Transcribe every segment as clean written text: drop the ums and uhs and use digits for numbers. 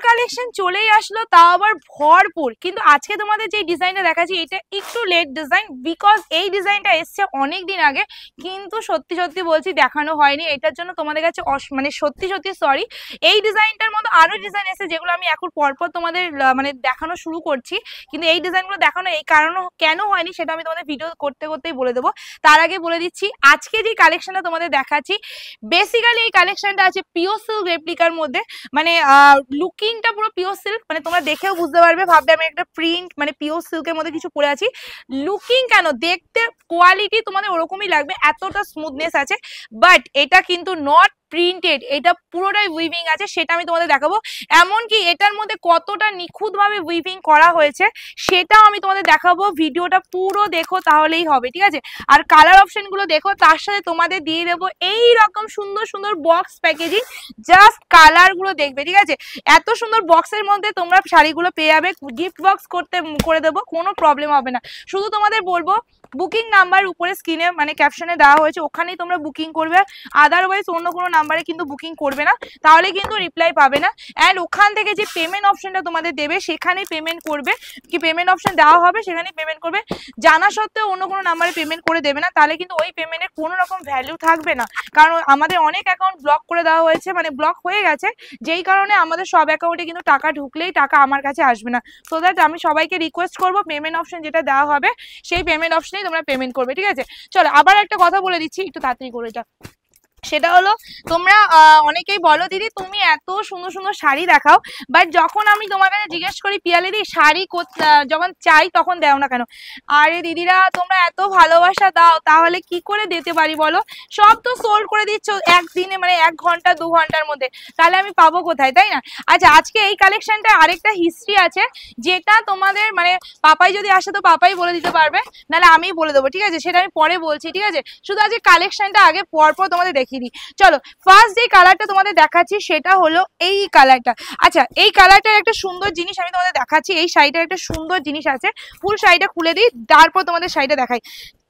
Collection চলেই আসলো, তাও আবার ভরপুর। কিন্তু আজকে তোমাদের যে ডিজাইনটা দেখাচ্ছি এটা একটু লেট ডিজাইন, বিকজ এই ডিজাইনটা এসছে অনেক দিন আগে, কিন্তু সত্যি সত্যি বলছি দেখানো হয়নি। এটার জন্য তোমাদের কাছে মানে সত্যি সত্যি সরি। এই ডিজাইনটার মতো আরো ডিজাইন এসেছে যেগুলো আমি এখন পরপর তোমাদের মানে দেখানো শুরু করছি, কিন্তু এই ডিজাইনগুলো দেখানো এই কারণে কেন হয়নি সেটা আমি তোমাদের ভিডিও করতে করতেই বলে দেবো। তার আগে বলে দিচ্ছি আজকে যে কালেকশনটা তোমাদের দেখাচ্ছি, বেসিক্যালি এই কালেকশনটা আছে পিওর সিল্ক রেপ্লিকার মধ্যে। মানে লুকিংটা পুরো পিওর সিল্ক, মানে তোমরা দেখেও বুঝতে পারবে, ভাববে আমি একটা প্রিন্ট মানে পিওর সিল্কের মধ্যে কিছু পরে আছি। লুকিং কেন, দেখতে কোয়ালিটি তোমাদের ওরকমই লাগবে, এতটা স্মুথনেস আছে। বাট এটা কিন্তু নট প্রিন্টেড, এটা পুরোটাই উইভিং আছে, সেটা আমি তোমাদের দেখাবো। এমনকি এটার মধ্যে কতটা নিখুঁত ভাবে উইভিং করা হয়েছে সেটাও আমি তোমাদের দেখাবো। ভিডিওটা পুরো দেখো তাহলেই হবে, ঠিক আছে? আর কালার অপশন গুলো দেখো, তার সাথে তোমাদের দিয়ে দেবো এই রকম সুন্দর সুন্দর বক্স প্যাকেজিং। জাস্ট কালার গুলো দেখবে, ঠিক আছে? এত সুন্দর বক্সের মধ্যে তোমরা শাড়িগুলো পেয়ে যাবে। গিফট বক্স করে দেবো, কোনো প্রবলেম হবে না। শুধু তোমাদের বলবো বুকিং নাম্বার উপরে স্ক্রিনে মানে ক্যাপশনে দেওয়া হয়েছে, ওখানেই তোমরা বুকিং করবে। আদারওয়াইজ অন্য কোনো নাম্বারে কিন্তু বুকিং করবে না, তাহলে কিন্তু রিপ্লাই পাবে না। অ্যান্ড ওখান থেকে যে পেমেন্ট অপশনটা তোমাদের দেবে সেখানেই পেমেন্ট করবে, কি পেমেন্ট অপশন দেওয়া হবে সেখানেই পেমেন্ট করবে। জানা সত্ত্বেও অন্য কোনো নাম্বারে পেমেন্ট করে দেবে না, তাহলে কিন্তু ওই পেমেন্টের কোনো রকম ভ্যালু থাকবে না। কারণ আমাদের অনেক অ্যাকাউন্ট ব্লক করে দেওয়া হয়েছে, মানে ব্লক হয়ে গেছে, যেই কারণে আমাদের সব অ্যাকাউন্টে কিন্তু টাকা ঢুকলেই টাকা আমার কাছে আসবে না। সো দ্যাট আমি সবাইকে রিকোয়েস্ট করবো পেমেন্ট অপশন যেটা দেওয়া হবে সেই পেমেন্ট অপশনেই তোমরা পেমেন্ট করবে, ঠিক আছে? চলো আবার একটা কথা বলে দিচ্ছি, একটু তাড়াতাড়ি করে যা। সেটা হলো তোমরা অনেকেই বলো দিদি তুমি এত সুন্দর সুন্দর শাড়ি দেখাও, বাট যখন আমি তোমার কাছে জিজ্ঞেস করি পিয়ালি দি শাড়ি যখন চাই তখন দাও না কেন? আরে দিদিরা তোমরা এত ভালোবাসা দাও, তাহলে কি করে দিতে পারি বলো? সব তো সোল্ড করে দিচ্ছ একদিনে, মানে 1 ঘন্টা 2 ঘন্টার মধ্যে, তাহলে আমি পাবো কোথায়, তাই না? আচ্ছা, আজকে এই কালেকশনটা আরেকটা হিস্ট্রি আছে, যেটা তোমাদের মানে পাপাই যদি আসে তো পাপাই বলে দিতে পারবে, নাহলে আমি বলে দেবো, ঠিক আছে? সেটা আমি পরে বলছি, ঠিক আছে? শুধু আজকে কালেকশনটা আগে পরপর তোমাদের দেখি। চলো ফার্স্ট যে কালারটা তোমাদের দেখাচ্ছি সেটা হলো এই কালারটা। আচ্ছা, এই কালারটার একটা সুন্দর জিনিস আমি তোমাদের দেখাচ্ছি, এই শাড়িটার একটা সুন্দর জিনিস আছে। ফুল শাড়িটা খুলে দিই, তারপর তোমাদের শাড়িটা দেখাই।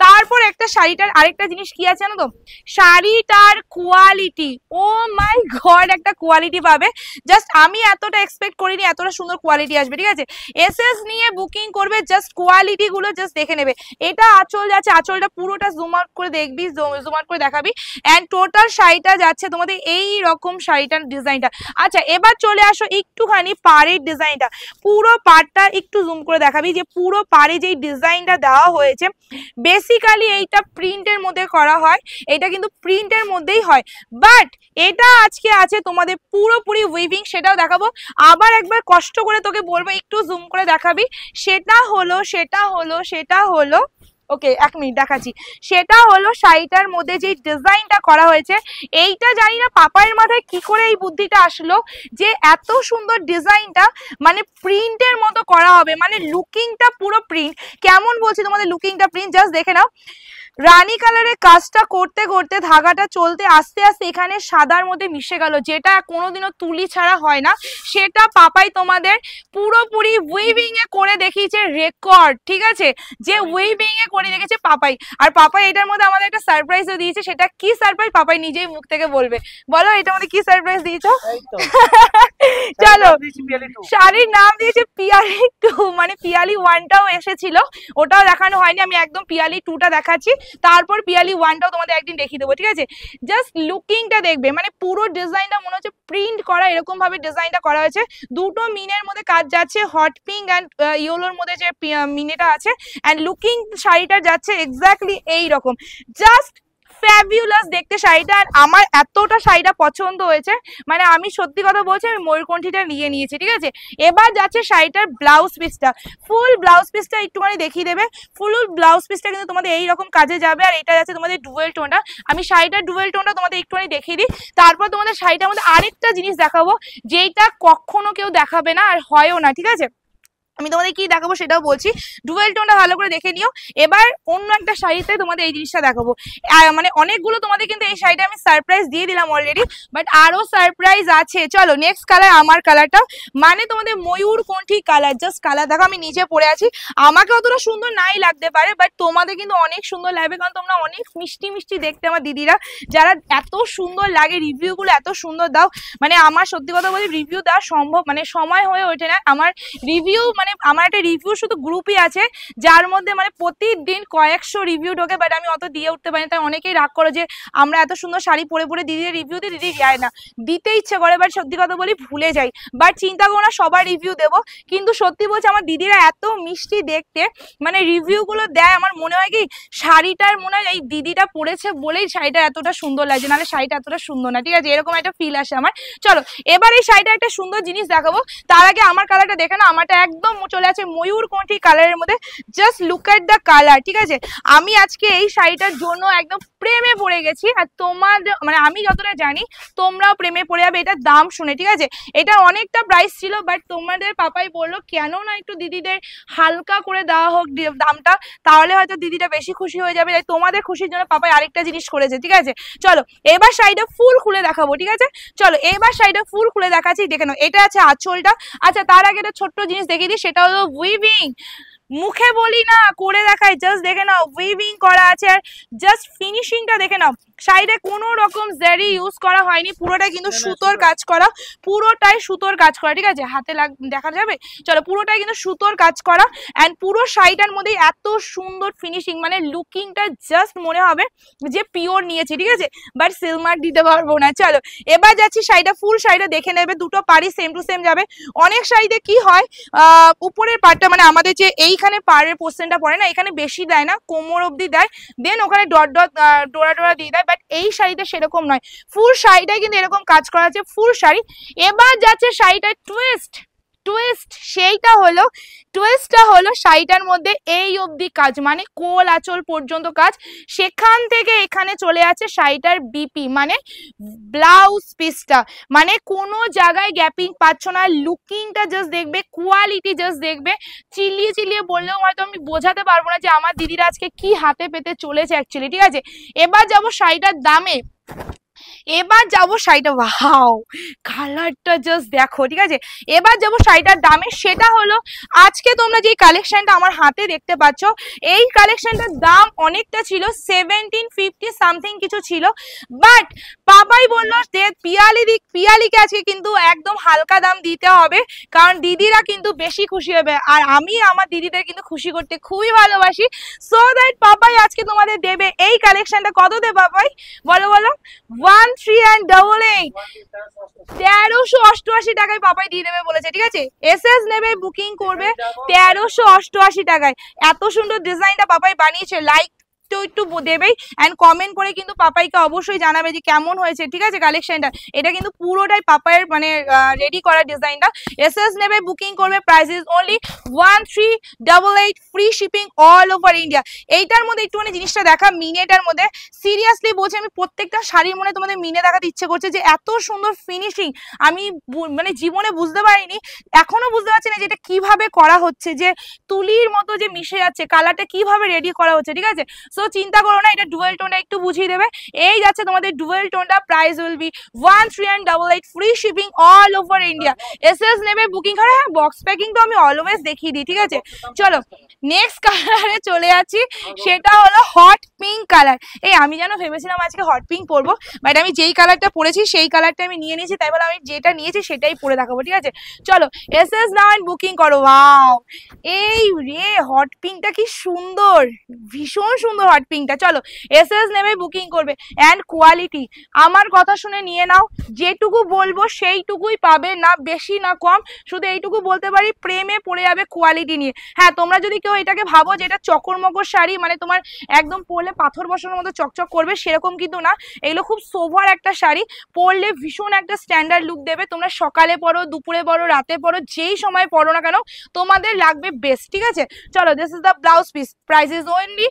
তারপর একটা শাড়িটার আরেকটা জিনিস কি আছে জানো তো? শাড়িটার কোয়ালিটি, ও মাই গড, একটা কোয়ালিটি পাবে। জাস্ট আমি এতটা এক্সপেক্ট করিনি এতটা সুন্দর কোয়ালিটি আসবে, ঠিক আছে? এসএস নিয়ে বুকিং করবে, জাস্ট কোয়ালিটি গুলো জাস্ট দেখে নেবে। এটা আঁচল যাচ্ছে, আঁচলটা পুরোটা জুম আউট করে দেখবি, জুম আউট করে দেখাবি। এন্ড টোটাল শাড়িটা যাচ্ছে তোমাদের এই রকম শাড়িটার ডিজাইনটা। আচ্ছা, এবার চলে আসো একটুখানি পাড়ের ডিজাইনটা। পুরো পাড়টা একটু জুম করে দেখাবি, যে পুরো পাড়ে যেই ডিজাইনটা দেওয়া হয়েছে, বেসিক্যালি এইটা প্রিন্টের মধ্যে করা হয়, এটা কিন্তু প্রিন্টের মধ্যেই হয়, বাট এটা আজকে আছে তোমাদের পুরোপুরি উইভিং, সেটাও দেখাবো। আবার একবার কষ্ট করে তোকে বলবো একটু জুম করে দেখাবি। সেটা হলো ওকে, 1 মিনিট দেখাচ্ছি। সেটা হলো শাড়িটার মধ্যে যে ডিজাইনটা করা হয়েছে, এইটা জানি না পাপায়ের মাথায় কি করে এই বুদ্ধিটা আসলো যে এত সুন্দর ডিজাইনটা মানে প্রিন্টের মতো করা হবে, মানে লুকিংটা পুরো প্রিন্ট। কেমন বলছি তোমাদের লুকিংটা প্রিন্ট, জাস্ট দেখে নাও। রানী কালারের কাজটা করতে করতে ধাগাটা চলতে আস্তে আস্তে এখানে সাদার মধ্যে মিশে গেল, যেটা কোনোদিনও তুলি ছাড়া হয় না। সেটা পাপাই তোমাদের পুরোপুরি উইভিং এ করে দেখিয়েছে, রেকর্ড, ঠিক আছে? যে উইভিং এ করে রেখেছে পাপাই। আর পাপাই এটার মধ্যে আমাদের একটা সারপ্রাইজও দিয়েছে, সেটা কি সারপ্রাইজ পাপাই নিজেই মুখ থেকে বলবে। বলো এটার মধ্যে কি সারপ্রাইজ দিয়েছো? চলো, শাড়ির নাম দিয়েছে পিয়ালি 2, মানে পিয়ালি 1টাও এসেছিল, ওটাও দেখানো হয়নি। আমি একদম পিয়ালি 2টা দেখাচ্ছি, তারপর পিয়ালি 1টাও তোমাদের একদিন দেখিয়ে দেবো, ঠিক আছে? জাস্ট লুকিংটা দেখবে, মানে পুরো ডিজাইনটা মনে হচ্ছে প্রিন্ট করা, এরকম ভাবে ডিজাইনটা করা হয়েছে। দুটো মিনের মধ্যে কাজ যাচ্ছে, হট পিঙ্ক অ্যান্ড ইয়েলোর মধ্যে যে মিনেটা আছে, অ্যান্ড লুকিং শাড়িটা যাচ্ছে এক্স্যাক্টলি এইরকম। জাস্ট ফ্যাবিউলাস দেখতে শাড়িটা, আর আমার এতটা শাড়িটা পছন্দ হয়েছে, মানে আমি সত্যি কথা বলছি আমি ময়ূরকণ্ঠীটা নিয়ে নিয়েছি, ঠিক আছে? এবার যাচ্ছে শাড়িটার ব্লাউজ পিসটা। ফুল ব্লাউজ পিসটা একটুখানি দেখিয়ে দেবে। ফুল ব্লাউজ পিসটা কিন্তু তোমাদের এইরকম কাজে যাবে, আর এটা যাচ্ছে তোমাদের ডুয়েল টোনটা। আমি শাড়িটার ডুয়েল টোনটা তোমাদের একটুখানি দেখিয়ে দিই, তারপর তোমাদের শাড়িটার মধ্যে আরেকটা জিনিস দেখাবো, যেটা কখনো কেউ দেখাবে না আর হয়ও না, ঠিক আছে? আমি তোমাদের কি দেখাবো সেটাও বলছি, ডুয়েল টোনটা ভালো করে দেখে নিও। এবার অন্য একটা শাড়িতে তোমাদের এই জিনিসটা দেখাবো, মানে অনেকগুলো তোমাদের কিন্তু এই শাড়িটা আমি সারপ্রাইজ দিয়ে দিলাম অলরেডি, বাট আরো সারপ্রাইজ আছে। চলো নেক্সট কালার, আমার কালারটা মানে তোমাদের ময়ূরকণ্ঠী কালার। জাস্ট কালার দেখো, আমি নিচে পরে আছি, আমাকে অতটা সুন্দর নাই লাগতে পারে, বাট তোমাদের কিন্তু অনেক সুন্দর লাগবে, কারণ তোমরা অনেক মিষ্টি মিষ্টি দেখতে আমার দিদিরা, যারা এত সুন্দর লাগে, রিভিউগুলো এত সুন্দর দাও। মানে আমার সত্যি কথা বলি, রিভিউ দেওয়া সম্ভব মানে সময় হয়ে ওঠে না আমার রিভিউ, মানে আমার একটা রিভিউ শুধু গ্রুপই আছে, যার মধ্যে মানে প্রতিদিন কয়েকশো রিভিউ ঢোকে, বাট আমি অত দিয়ে উঠতে পারি না। তাই অনেকেই রাগ করো যে আমরা এত সুন্দর শাড়ি পরে পরে দিদিদের রিভিউ দিই, দিদি যায় না, দিতে ইচ্ছে করে, বাট সত্যি কথা বলি ভুলে যাই। বাট চিন্তা করো না, সবার রিভিউ দেবো, কিন্তু সত্যি বলছি আমার দিদিরা এত মিষ্টি দেখতে, মানে রিভিউগুলো দেয়, আমার মনে হয় কি শাড়িটার মনে হয় এই দিদিটা পরেছে বলেই শাড়িটা এতটা সুন্দর লাগছে, নাহলে শাড়িটা এতটা সুন্দর না, ঠিক আছে, এরকম একটা ফিল আসে আমার। চলো এবার এই শাড়িটা একটা সুন্দর জিনিস দেখাবো, তার আগে আমার কালারটা দেখে না, আমারটা একদম চলে আছে ময়ূরকণ্ঠী কালারের মধ্যে। Just look at the colour, ঠিক আছে। আমি আজকে এই শাড়িটার জন্য একদম প্রেমে পড়ে গেছি, আর তোমার মানে আমি যতটা জানি তোমরাও প্রেমে পড়ে যাবে এটা দাম শুনে, ঠিক আছে। এটা অনেকটা প্রাইস ছিল, বাট তোমাদের পাপাই বললো কেন না একটু দিদিদের হালকা করে দেওয়া হোক দামটা, তাহলে হয়তো দিদিটা বেশি খুশি হয়ে যাবে, তাই তোমাদের খুশির জন্য পাপাই আরেকটা জিনিস করেছে, ঠিক আছে। চলো এবার শাড়িটা ফুল খুলে দেখাবো, ঠিক আছে। চলো এবার শাড়িটা ফুল খুলে দেখাচ্ছি, দেখে নাও। এটা আছে আঁচলটা। আচ্ছা তার আগে একটা ছোট্ট জিনিস দেখিয়ে দিই, সেটা হলো উইভিং। মুখে বলি না, করে দেখাই, জাস্ট দেখে নাও উইভিং করা আছে, আর জাস্ট ফিনিশিংটা দেখে নাও। শাড়িতে কোনো রকম জারি ইউজ করা হয়নি, পুরোটাই কিন্তু সুতোর কাজ করা, পুরোটাই সুতোর কাজ করা, ঠিক আছে। হাতে দেখা যাবে, চলো পুরোটাই কিন্তু সুতোর কাজ করা, অ্যান্ড পুরো শাড়িটার মধ্যে এত সুন্দর ফিনিশিং, মানে লুকিংটা জাস্ট মনে হবে যে পিওর নিয়েছে, ঠিক আছে, বাট সিলমার্ক দিতে পারবো না। চলো এবার যাচ্ছি শাড়িটা, ফুল শাড়িটা দেখে নেবে, দুটো পাড়ি সেম টু সেম যাবে। অনেক শাড়িতে কি হয়, উপরের পাড়টা মানে আমাদের যে এইখানে পাড়ের পোর্শনটা পড়ে না, এখানে বেশি দেয় না, কোমর অবধি দেয়, দেন ওখানে ডট ডট ডোরা ডোরা দিয়ে দেয়, বাট এই শাড়িতে সেরকম নয়, ফুল শাড়িটাই কিন্তু এরকম কাজ করা আছে, ফুল শাড়ি। এবার যাচ্ছে শাড়িটা টুইস্ট, সেইটা হলো টুইস্টটা হলো শাড়িটার মধ্যে এই অবধি কাজ, মানে কোল আঁচল পর্যন্ত কাজ, সেখান থেকে এখানে চলে আছে শাড়িটার বিপি, মানে ব্লাউজ পিসটা, মানে কোনো জায়গায় গ্যাপিং পাচ্ছ না, লুকিংটা জাস্ট দেখবে, কোয়ালিটি জাস্ট দেখবে, চিলিয়ে চিলিয়ে বললেও হয়তো আমি বোঝাতে পারবো না যে আমার দিদিরা আজকে কি হাতে পেতে চলেছে অ্যাকচুয়ালি, ঠিক আছে। এবার যাবো শাড়িটার দামে, এবার যাবো শাড়িটা, ওয়াও কালারটা জাস্ট দেখো, ঠিক আছে। এবার যাবো শাড়িটার দামে, সেটা হলো আজকে তোমরা যে কালেকশনটা আমার হাতে দেখতে পাচ্ছ, এই কালেকশনটার দাম অনেকটা ছিল, 1750 সামথিং কিছু ছিল, বাট পাপাই বললো যে পিয়ালিকে আজকে কিন্তু একদম হালকা দাম দিতে হবে, কারণ দিদিরা কিন্তু বেশি খুশি হবে, আর আমি আমার দিদিদের কিন্তু খুশি করতে খুবই ভালোবাসি, সো দ্যাট পাপাই আজকে তোমাদের দেবে এই কালেকশনটা। কত দেবে পাপাই, বলো বলো। 1388 1388 টাকায় পাপাই দিয়ে দেবে বলেছে, ঠিক আছে। এসএস নেবে, বুকিং করবে 1388 টাকায়। এত সুন্দর ডিজাইনটা পাপাই বানিয়েছে, লাইক তো একটু দেবেই, এন্ড কমেন্ট করে কিন্তু পাপাইকে অবশ্যই জানাবে যে কেমন হয়েছে, ঠিক আছে কালেকশনটা। এটা কিন্তু পুরোটাই পাপাইয়ের মানে রেডি করা ডিজাইনটা। এসএস নেবে, বুকিং করবে, price is only 1388, free shipping all over India. এইটার মধ্যে একটুখানি জিনিসটা দেখা, মিনেটার মধ্যে সিরিয়াসলি বলছি, আমি প্রত্যেকটা শাড়ির মনে তোমাদের মিনে দেখাতে ইচ্ছে করছে, যে এত সুন্দর ফিনিশিং আমি মানে জীবনে বুঝতে পারিনি, এখনো বুঝতে পারছি না যে এটা কিভাবে করা হচ্ছে, যে তুলির মতো যে মিশে যাচ্ছে, কালারটা কিভাবে রেডি করা হচ্ছে, ঠিক আছে। সো চিন্তা করো না, এটা ডুয়েল টোনটা একটু বুঝিয়ে দেবে। এই যাচ্ছে তোমাদের ডুয়েল টোনটা, price will be 1388, free shipping all over India. SS নেবে, বুকিং করে, হ্যাঁ বক্স প্যাকিং তো আমি অলওয়েজ দেখিয়ে দিই, ঠিক আছে। চলো নেক্সট কালারে চলে যাচ্ছি, সেটা হলো হট পিঙ্ক কালার। এই আমি যেন ভেবেছিলাম আজকে হট পিঙ্ক পরবো, বাট আমি যেই কালারটা পরেছি সেই কালারটা আমি নিয়ে নিয়েছি, তাই বলে আমি যেটা নিয়েছি সেটাই পরে দেখাবো, ঠিক আছে। চলো এসএস নাও এন্ড বুকিং করো। ওয়াও এই রে, হট পিঙ্কটা কি সুন্দর, ভীষণ সুন্দর হট পিঙ্কটা। চলো এসএস নেবে, বুকিং করবে, অ্যান্ড কোয়ালিটি আমার কথা শুনে নিয়ে নাও, যেটুকু বলবো সেইটুকুই পাবে, না বেশি না কম, শুধু এইটুকু বলতে পারি, প্রেমে পড়ে যাবে কোয়ালিটি নিয়ে। হ্যাঁ তোমরা যদি কেউ এটাকে ভাবো যে এটা চকর মকর শাড়ি, মানে তোমার একদম পরলে পাথর বসানোর মতো চকচক করবে, সেরকম কিন্তু না, এগুলো খুব সোভার একটা শাড়ি, পরলে ভীষণ একটা স্ট্যান্ডার্ড লুক দেবে। তোমরা সকালে পরো, দুপুরে পরো, রাতে পরো, যেই সময় পরো না কেন তোমাদের লাগবে বেস্ট, ঠিক আছে। চলো this is the blouse piece, price is only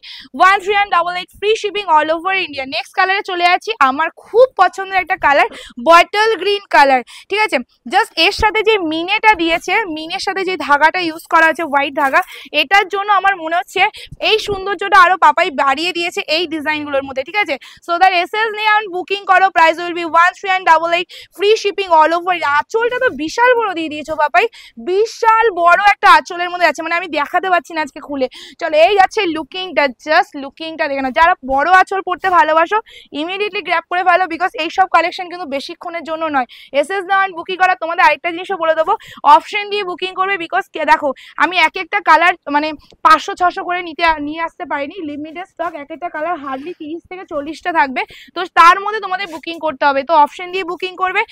1388 free shipping all over India. Next কালারে চলে যাচ্ছি, আমার খুব পছন্দের একটা কালার বটল গ্রিন কালার, ঠিক আছে। জাস্ট এর সাথে যে মিনেটা দিয়েছে, মিনের সাথে যে ধাগাটা ইউজ করা আছে হোয়াইট ধাগা, এটার জন্য আমার মনে হচ্ছে এই সৌন্দর্যটা আরো পাপাই বাড়িয়ে দিয়েছে এই ডিজাইনগুলোর মধ্যে, ঠিক আছে। সো দ্যাট এসএস নিয়ে আমি বুকিং করো, price will be 1388 free shipping all over. আঁচলটা তো বিশাল বড় দিয়ে দিয়েছো পাপাই, বিশাল বড় একটা আঁচলের মধ্যে আছে, মানে আমি দেখাতে পারছি না আজকে খুলে। চলো এই যাচ্ছে লুকিংটা, জাস্ট লুকিংটা দেখে নাও। যারা বড় আঁচল পড়তে ভালোবাসো ইমিডিয়েটলি গ্র্যাব করে ফেলো, বিকজ এইসব কালেকশন কিন্তু বেশিক্ষণের জন্য নয়। এসএস নাও বুকিং করা। তোমাদের আরেকটা জিনিসও বলে দেবো, অপশন দিয়ে বুকিং করবে, বিকজ দেখো আমি এক একটা কালার মানে 500-600 করে নিয়ে আসতে পারিনি, লিমিটেড স্টক, এক একটা কালার হার্ডলি 30 থেকে 40টা থাকবে, তো তার মধ্যে তোমাদের বুকিং করতে হবে। তো অপশন দিয়ে বুকিং করবে,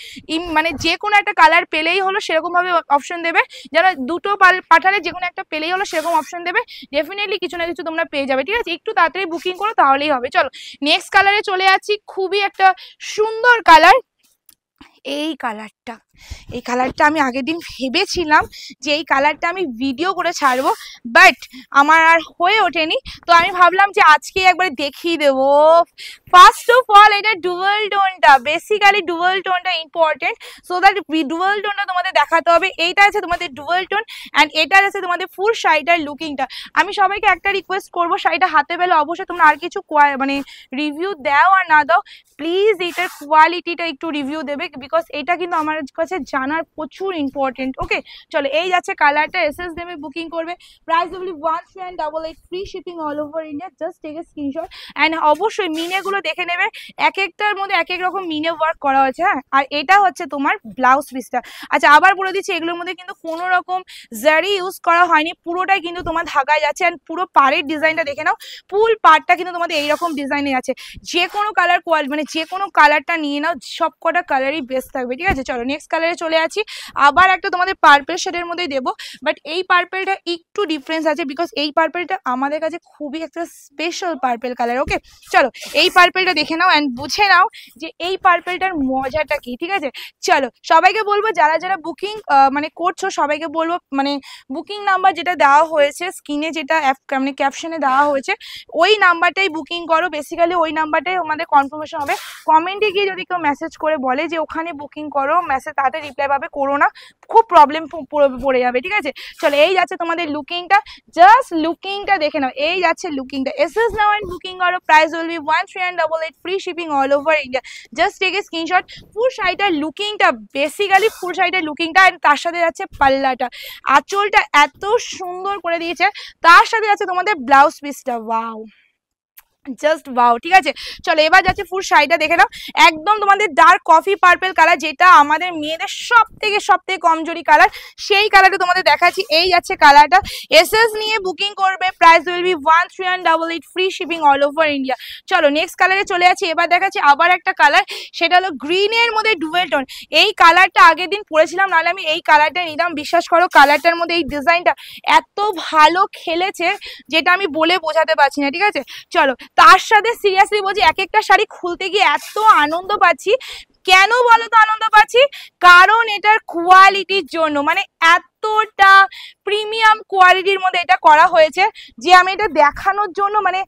মানে যে কোনো একটা কালার পেলেই হলো সেরকম ভাবে অপশন দেবে, যারা দুটো পাঠালে যে কোনো একটা পেলেই হলো সেরকম অপশন দেবে, ডেফিনেটলি কিছু না কিছু তোমরা পেয়ে যাবে, ঠিক আছে। একটু তাড়াতাড়ি বুকিং করো তাহলেই হবে। চলো নেক্সট কালারে চলে যাচ্ছি, খুবই একটা সুন্দর কালার, এই কালারটা। এই কালারটা আমি আগের দিন ভেবেছিলাম যে এই কালারটা আমি ভিডিও করে ছাড়বো, বাট আমার আর হয়ে ওঠেনি, তো আমি ভাবলাম যে আজকে একবারে দেখিয়ে দেবো। ফার্স্ট অফ অল এটা ডুয়াল টোনটা, বেসিক্যালি ডুয়াল টোনটা ইম্পর্টেন্ট, সো দ্যাট ডুয়াল টোনটা তোমাদের দেখাতে হবে। এইটা আছে তোমাদের ডুয়াল টোন, অ্যান্ড এটা আছে তোমাদের ফুল শাড়িটার লুকিংটা। আমি সবাইকে একটা রিকোয়েস্ট করবো, শাড়িটা হাতে পেলে অবশ্যই তোমরা আর কিছু মানে রিভিউ দাও আর না দাও, প্লিজ এটার কোয়ালিটিটা একটু রিভিউ দেবে, বিকজ এটা কিন্তু আমার কাছে জানার প্রচুর ইম্পর্টেন্ট। ওকে চলো এই যাচ্ছে কালারটা, এসএস দেবে বুকিং করবে, price will be 1388 free shipping all over India. Just take a screenshot, and অবশ্যই মিনেগুলো দেখে নেবে, এক একটার মধ্যে এক এক রকম মিনে ওয়ার্ক করা হয়েছে। হ্যাঁ, আর এটা হচ্ছে তোমার ব্লাউজ পিসটা। আচ্ছা আবার বলে দিচ্ছি, এগুলোর মধ্যে কিন্তু কোনো রকম জারি ইউজ করা হয়নি, পুরোটাই কিন্তু তোমার ধাগায় যাচ্ছে। অ্যান্ড পুরো পাড়ের ডিজাইনটা দেখে নাও, ফুল পাড়টা কিন্তু তোমাদের এইরকম ডিজাইনে আছে। যে কোনো কালার মানে যে কোনো কালারটা নিয়ে নাও, সব কটা কালারই বেস্ট থাকবে, ঠিক আছে। চলো নেক্সট কালারে চলে আছি, আবার একটা তোমাদের পার্পল শেডের মধ্যেই দেবো, বাট এই পার্পলটা একটু ডিফারেন্স আছে, বিকজ এই পার্পলটা আমাদের কাছে খুবই একটা স্পেশাল পার্পল কালার। ওকে চলো এই পার্পলটা দেখে নাও অ্যান্ড বুঝে নাও যে এই পার্পলটার মজাটা কি, ঠিক আছে। চলো সবাইকে বলবো যারা যারা বুকিং মানে করছো, সবাইকে বলবো মানে বুকিং নাম্বার যেটা দেওয়া হয়েছে স্ক্রিনে, যেটা মানে ক্যাপশনে দেওয়া হয়েছে, ওই নাম্বারটাই বুকিং করো। বেসিক্যালি ওই নাম্বারটাই আমাদের কনফার্মেশন হবে। কমেন্টে গিয়ে যদি কেউ মেসেজ করে বলে যে ওখানে বুকিং করো, মেসেজ তাড়াতাড়ি রিপ্লাই পাবে, করো না, খুব প্রবলেম পড়ে যাবে, ঠিক আছে। চলো এই যাচ্ছে তোমাদের লুকিংটা, জাস্ট লুকিংটা দেখে নাও, এই যাচ্ছে লুকিংটা। এসএস নাও এন্ড বুকিং করো, price will be 1388 free shipping all over India. Just take a screenshot. Full শাড়িটার লুকিংটা, বেসিক্যালি ফুল শাড়িটার লুকিংটা, আর তার সাথে যাচ্ছে পাল্লাটা, আঁচলটা এত সুন্দর করে দিয়েছে, তার সাথে আছে তোমাদের ব্লাউজ পিসটা, ওয়াও জাস্ট ওয়াও, ঠিক আছে। চলো এবার যাচ্ছে ফুল শাড়িটা দেখে নাও, একদম তোমাদের ডার্ক কফি পার্পল কালার, যেটা আমাদের মেয়েদের সব থেকে কমজোরি কালার, সেই কালারটা তোমাদের দেখাচ্ছি। এই যাচ্ছে কালারটা, এসএস নিয়ে বুকিং করবে, price will be 1388 free shipping all over India. চলো নেক্সট কালারে চলে যাচ্ছি, এবার দেখাচ্ছি আবার একটা কালার, সেটা হলো গ্রিনের মধ্যে ডুয়েল টোন। এই কালারটা আগের দিন পরেছিলাম, নাহলে আমি এই কালারটা নিতাম। বিশ্বাস করো কালারটার মধ্যে এই ডিজাইনটা এত ভালো খেলেছে যেটা আমি বলে বোঝাতে পারছি না, ঠিক আছে। চলো তার সাথে সিরিয়াসলি বলছি, এক একটা শাড়ি খুলতে গিয়ে এত আনন্দ পাচ্ছি। কেন বলো তো আনন্দ পাচ্ছি? কারণ এটার কোয়ালিটির জন্য, মানে এতটা প্রিমিয়াম কোয়ালিটির মধ্যে এটা করা হয়েছে যে আমি এটা দেখানোর জন্য মানে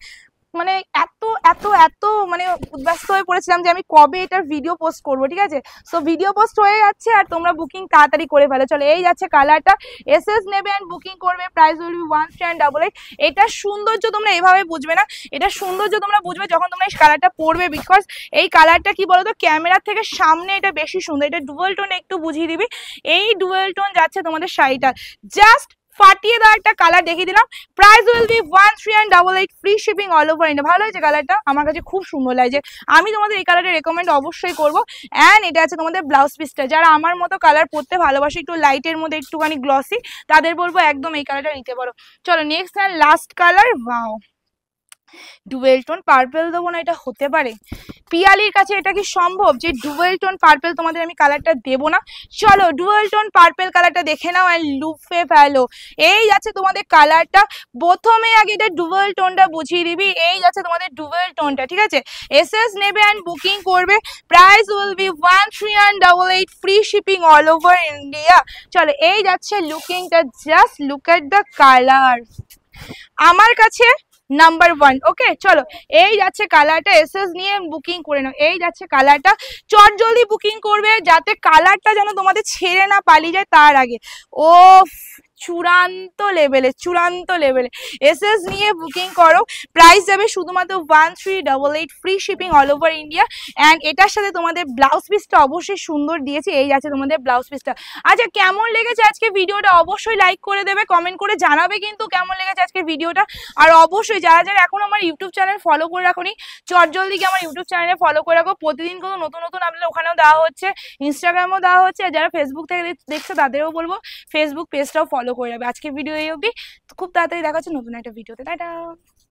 মানে এত এত এত মানে উদ্ব্যস্ত হয়ে পড়েছিলাম যে আমি কবে এটার ভিডিও পোস্ট করবো, ঠিক আছে। সো ভিডিও পোস্ট হয়ে যাচ্ছে, আর তোমরা বুকিং তাড়াতাড়ি করে ফেলো। চলো এই যাচ্ছে কালারটা, এসএস নেবে অ্যান্ড বুকিং করবে, প্রাইস উইল বি 1388। এটা সৌন্দর্য তোমরা এভাবে বুঝবে না, এটা সৌন্দর্য তোমরা বুঝবে যখন তোমরা এই কালারটা পরবে, বিকজ এই কালারটা কি বলতো, ক্যামেরার থেকে সামনে এটা বেশি সুন্দর। এটা ডুয়াল টোন, একটু বুঝিয়ে দিবি, এই ডুয়াল টোন যাচ্ছে তোমাদের শাড়িটা, জাস্ট ফাটিয়ে দেওয়া একটা কালার দেখিয়ে দিলাম। Price will be 1388 free shipping all over India. ভালো হয়েছে কালারটা, আমার কাছে খুব সুন্দর লাগছে, আমি তোমাদের এই কালারটা রেকমেন্ড অবশ্যই করবো। অ্যান্ড এটা আছে তোমাদের ব্লাউজ পিসটা, যারা আমার মতো কালার পরতে ভালোবাসে, একটু লাইটের মধ্যে একটুখানি গ্লসি, তাদের বলবো একদম এই কালারটা নিতে পারো। চলো next and last colour, wow dual tone purple দেবো না, এটা হতে পারে? পিয়ালির কাছে এটা কি সম্ভব যে ডুয়েল টোন পার্পল তোমাদের আমি কালারটা দেবো না? চলো ডুয়েল টোন পার্পল কালারটা দেখে নাও অ্যান্ড লুফে ফেলো। এই যাচ্ছে তোমাদের কালারটা, প্রথমে আগে এটা ডুয়েল টোনটা বুঝিয়ে দিবি, এই যাচ্ছে তোমাদের ডুয়েল টোনটা, ঠিক আছে। এসএস নেবে অ্যান্ড বুকিং করবে, price will be 1388 free shipping all over India. চলো এই যাচ্ছে লুকিংটা, just look at the colour, আমার কাছে নাম্বার 1। ওকে চলো, এই যাচ্ছে কালারটা, এসএস নিয়ে বুকিং করে নাও। এই যাচ্ছে কালারটা, চট জলদি বুকিং করবে যাতে কালারটা যেন তোমাদের ছেড়ে না পালিয়ে যায় তার আগে। ও চূড়ান্ত লেভেলে, চূড়ান্ত লেভেলে এসএস নিয়ে বুকিং করো। প্রাইস যাবে শুধুমাত্র 1388, free shipping all over India. And এটার সাথে তোমাদের ব্লাউজ পিসটা অবশ্যই সুন্দর দিয়েছি। এই যাচ্ছে তোমাদের ব্লাউজ পিসটা। আচ্ছা কেমন লেগেছে আজকে ভিডিওটা অবশ্যই লাইক করে দেবে, কমেন্ট করে জানাবে কিন্তু কেমন লেগেছে আজকের ভিডিওটা। আর অবশ্যই যারা যারা এখন আমার ইউটিউব চ্যানেল ফলো করে রাখোনি, চট জলদি গিয়ে আমার ইউটিউব চ্যানেলে ফলো করে রাখো। প্রতিদিন কোনো নতুন নতুন আপডেট ওখানেও দেওয়া হচ্ছে, ইনস্টাগ্রামেও দেওয়া হচ্ছে। আর যারা ফেসবুক থেকে দেখছো তাদেরও বলবো ফেসবুক পেজটাও ফলো করে যাবে। আজকে ভিডিও এই অবধি, খুব তাড়াতাড়ি দেখা হচ্ছে নতুন একটা ভিডিওতে। টাটা।